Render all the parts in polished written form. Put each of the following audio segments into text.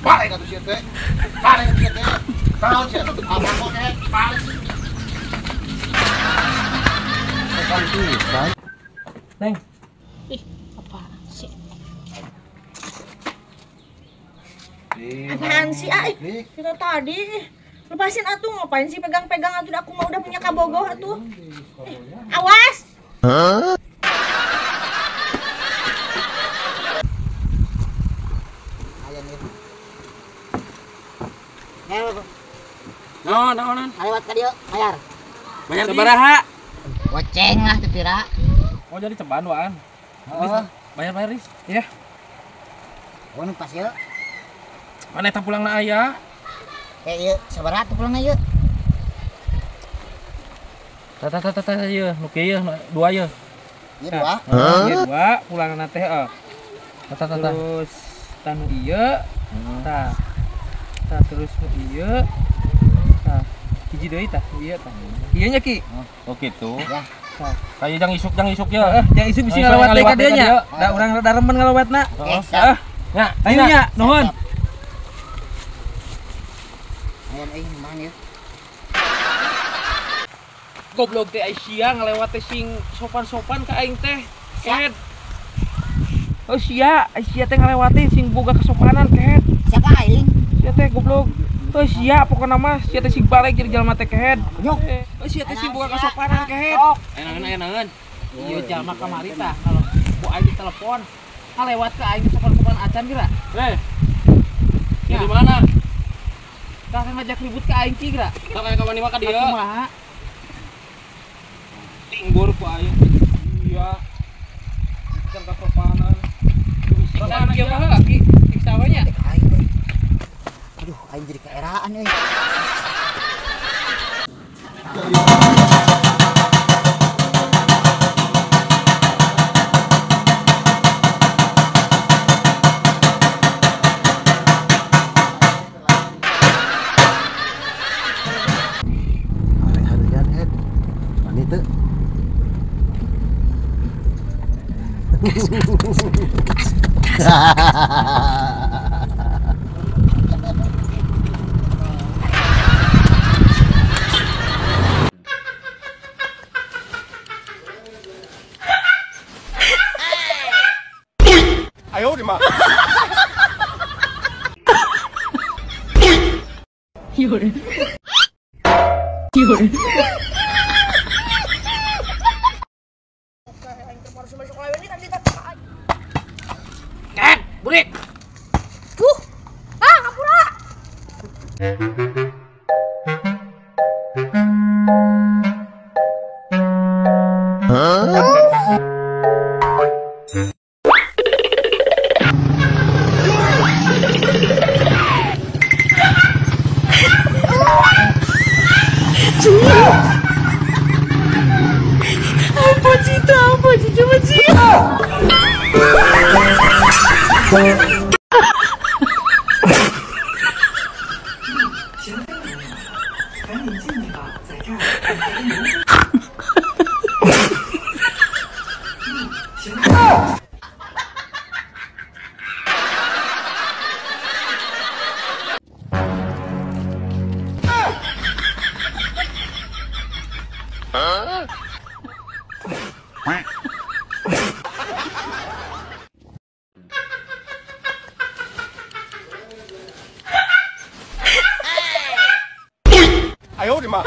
Balik atuh sia teh. Balik sia teh. Naon sia atuh apa kok teh? Balik. Neng. Ih, apaan sih? Apaan sih, ay? Kita tadi lepasin atuh, ngapain sih pegang-pegang atuh? Aku mah udah punya kabogoh atuh. Awas! Hah? Naon. Lewat ka dieu, bayar. Bayar sabaraha? Goceng lah teu pira. Oh jadi cobaan waan. Heeh. Bayar Riz. Ya. Won pas yeuh. Mana eta pulangna aya? Ieu sabaraha tuh pulangna yeuh? Tah ieu, nu kieu 2 ieu. Ieu 2. Ieu 2 pulangna teh heuh. Tah. Terus tanu ieu. Tah. Tah terus nu ieu. Tah. Hiji deui tah, ieu tah. Ieu nya Ki. Oh gitu. Ya. Tah. Kayu jang isuk ya. Yang isu bisa ngalawat deui ka dieu nya. Da urang rada remen ngalawatna. Heeh. Ya, Ayo nya, nuhun. Ayo mana ya? Goblok teh Aisyah ngalewat teh sing sopan-sopan ka aing teh. Ket. Oh sia, Aisyah teh ngalewati sing boga kesopanan ket. Siapa aing? Sia teh goblok. Oh sia pokona mah sia teh sing balik jadi jalma teh kehed. Nyok. Oh sia teh sing boga kesopanan kehed. Enaeun. Ieu jalma kamari tah kalau bu aing ditelepon ngalewat ka aing sopan-sopan acan kira. Ya di mana? Kakak ngajak ribut ka aing ki kira. Kakak kawan mah ka dieu. Kumaha? Tinggur ku aing. Iya. Can kesopanan. Sopan kieu mah ki siksa we nya. Aing teh. Aduh, aing jadi keeraan euy. Ayo di mana? Ket, burik. Ngapura. Apa sih coba sih? Ayo di mana?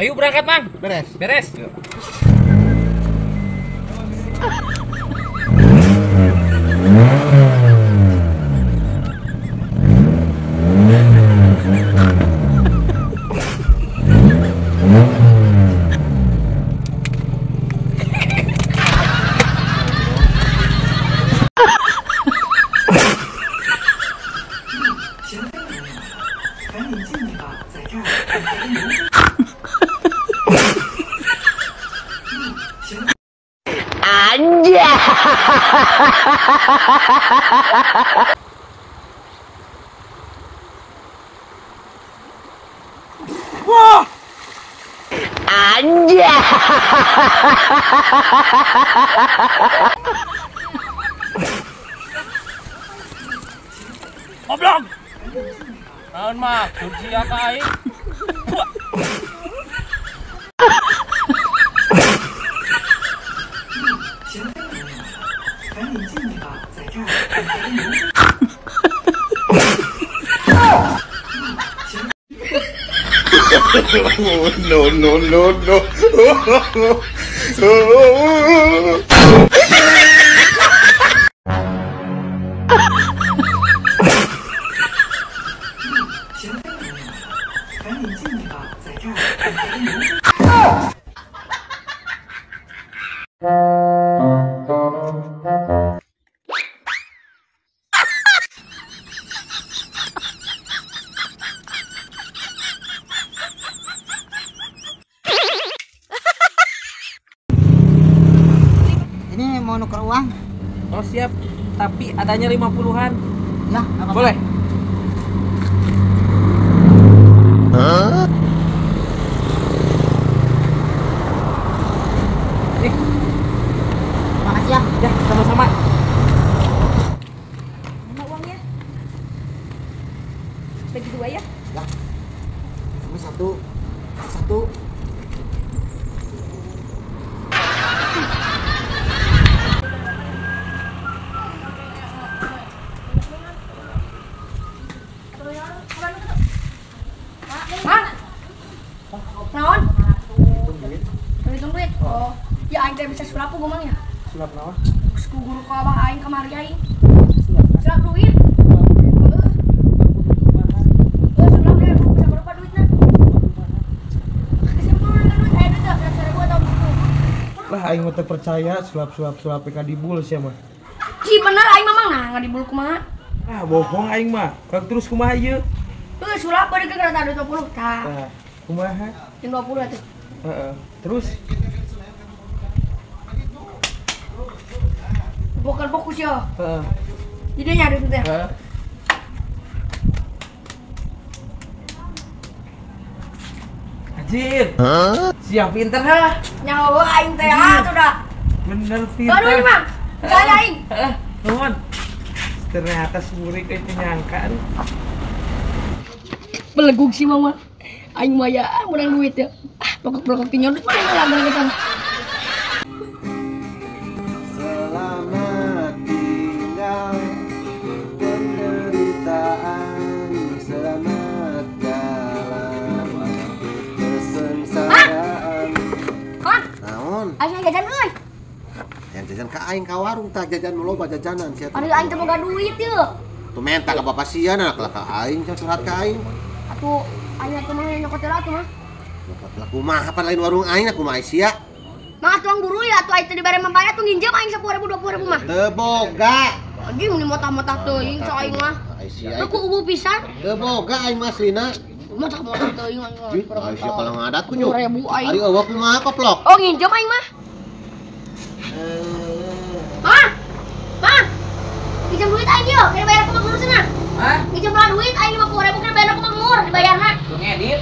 Ayo berangkat, Mang. Beres. Wah. Anja. Goblok. Naon mah kunci ka aing. No, no, no, no. Ini mau nuker uang? Oh siap, tapi adanya 50-an. Ya, apa? Boleh? Nih, Makasih ya. ya sama-sama. Mana uangnya? Bagi 2 ya? Ya. Ini satu. Satu. Naon? Hitung duit. Oh, ya aing teh bisa sulap ku mang ya. Sulap naon? Ku guru ku abah aing kamari aing. Sulap duit. Sulap deh, bisa berapa duitnya? Kasih mau ada duit, duit dah, 100.000 atau Lah aing mah teu percaya sulap-sulap ka dibul sia mah. Ci bener aing mamang nah ngadibul kumaha. Ah bohong aing mah. Kang terus kumaha ieu? Sulap beureug ke kereta duit 20. Tah, Nah, kumaha? yang 20 atuh. Heeh. Terus Bukan fokus ya. heeh. Jadi nyari duit teh. Heeh. Anjir. Siap pinter ha. Nyawa aing teh atuh dah. Bener Baru ini pinter. mah. Saya aing. Heeh. Nuhun. Ternyata suri kayak nyangka. Beleguk sih mama. Aing mah ya menang duit ya. Pokok-pokok nyodot mana yang lagu kita. Selamat tinggal penderitaan, selamat dalam kesengsaraan. Kon, Naon? aing jajan euy. Yang jajan ka aing ka warung tah jajan nu loba jajanan sia. Ari aing teh boga duit yeuh. Tu menta ka bapak sia na ka aing curhat ka aing. Atuh aing teh mah nyokot atuh mah. Lah kumaha pan lain warung aing kumaha sia? Mah tuang guru ya atuh aing teh dibere membayar tuh nginjem aing 10.000 20.000 mah. Teu boga. Lagi mun motah-motah teuing cok aing mah. Ai sia. Aku ubu pisan. Teu boga aing mah aslina. Motah-motah teuing aing mah. Ai sia kalau ngadat ku nyu. 10.000 aing. Ari eueuh kumaha koplok? Oh nginjem aing mah. Mah. Mah. Nginjem duit aing yo, kena bayar ku Mang Nur cenah. Hah? Nginjem lah duit aing 50.000 kena bayar ku Mang Nur dibayarna. Lu ngedit?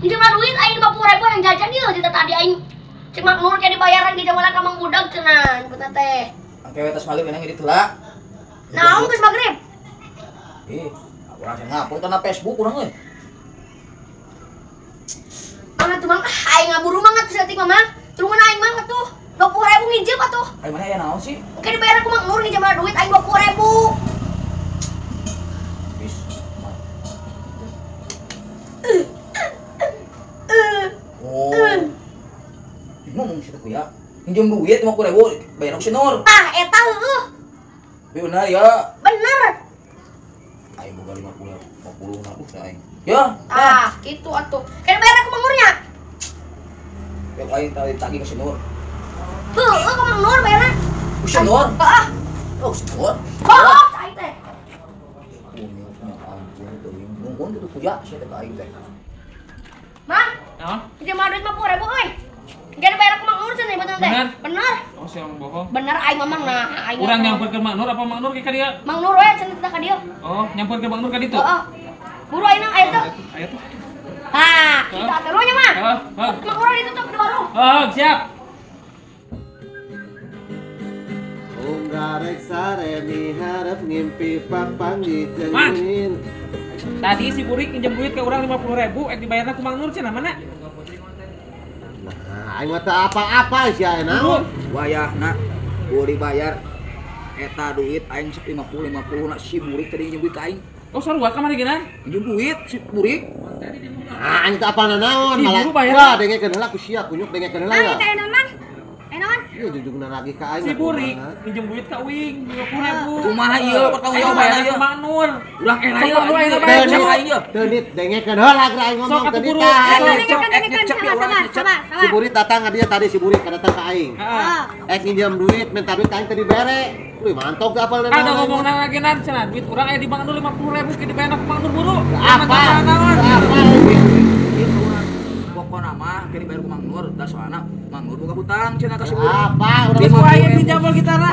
Nginjem lah duit aing 50.000 yang jajan ieu cerita tadi aing cek Mang Nur kayak dibayaran di jaman ka Mang Budak cenah kita teh. Oke, tos malam ini ngedit heula. Naon geus magrib? Urang cenah ngapung kana Facebook urang euy. Mana tuh Mang? Aing ngaburu banget setik Mama. Turungan aing mah tuh 20.000 nginjem atuh. Ai mana ya naon sih? Kayak dibayar ku Mang Nur nginjem lah duit aing 20.000. Bis. Oh. Ngomong sih tuh ya. Pinjam duit 50.000 bayar si Nur. Ah, eta heueuh. Bener ya. Bener. Aing boga 50 nabuh teh aing. Ya. Ah, gitu atuh. Kayak dibayar ku Mang Nurnya. Ya aing tadi ke si Nur. Heueuh ku Mang Nur bayarna. Ku si Nur. Heeh. Oh, si Nur. Bohong aing teh. Nungguan gitu kuya sih teh aing teh. Mang, Naon? pinjam duit 50.000 euy. Kayak dibayar ku Mang Nur cenah bener teh. Bener? Bener. Oh, siapa bohong? Bener aing ngomong nah, aing. Urang nyamper ke Mang Nur apa Mang Nur ke dia? Mang Nur we cenah teh ka dieu. Oh, nyamper ke Mang Nur ka ditu. Heeh. Buru ayeuna aya teh. Aya tuh. Hah, kita teh nya mah. Heeh. Mang Nur ditutup di warung. Oh, siap. Unggarek sare miharep ngimpi papanggi jengin. Tadi si Burik pinjam duit ke orang 50.000, dibayarna ku Mang Nur cenah mana? Nah, aing mah teu apa-apa sih ayeuna. Wayahna kudu dibayar eta duit aing 50 nak si Burik tadi pinjem duit ka aing. Oh, sarua ka mari geunan. Pinjem duit si Burik. Nah, aing teh apana naon Ih, malah. buru bayar. Wah, dengekeun heula ku sia kunyuk dengekeun heula ya. Teh naon? Enon. Ieu jujugna lagi ka aing. Si Burik pinjam duit ka Uing 50.000. Kumaha ieu pertanggung jawaban bayar ieu? ke Mang Nur. Urang era ieu. Sok, aing Bayar bayar. sama aing ieu. Teu nit dengekeun heula geura aing Sok, ngomong atuh teu buru. nit. Si Burik datang ka dia tadi si Burik datang ka aing. Heeh. Nginjem duit minta duit ka aing teu dibere. Wih, mantap teh apal Ada ngomong nang agenan cenah duit urang aya di Mang Nur 50.000 ke dibayarna ku Mang Nur buru. Apa? Naon? Pokona mah kini bayar ku Mang Nur da soalna Mang Nur boga hutang cenah ka si Burik. Apa? Geus wae pinjam kita na.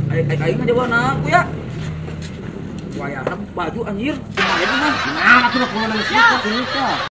Aing ngejawabna ku ya. Wayahna baju anjir. Kumaha ieu mah? Nah, atuh kumaha nang sieu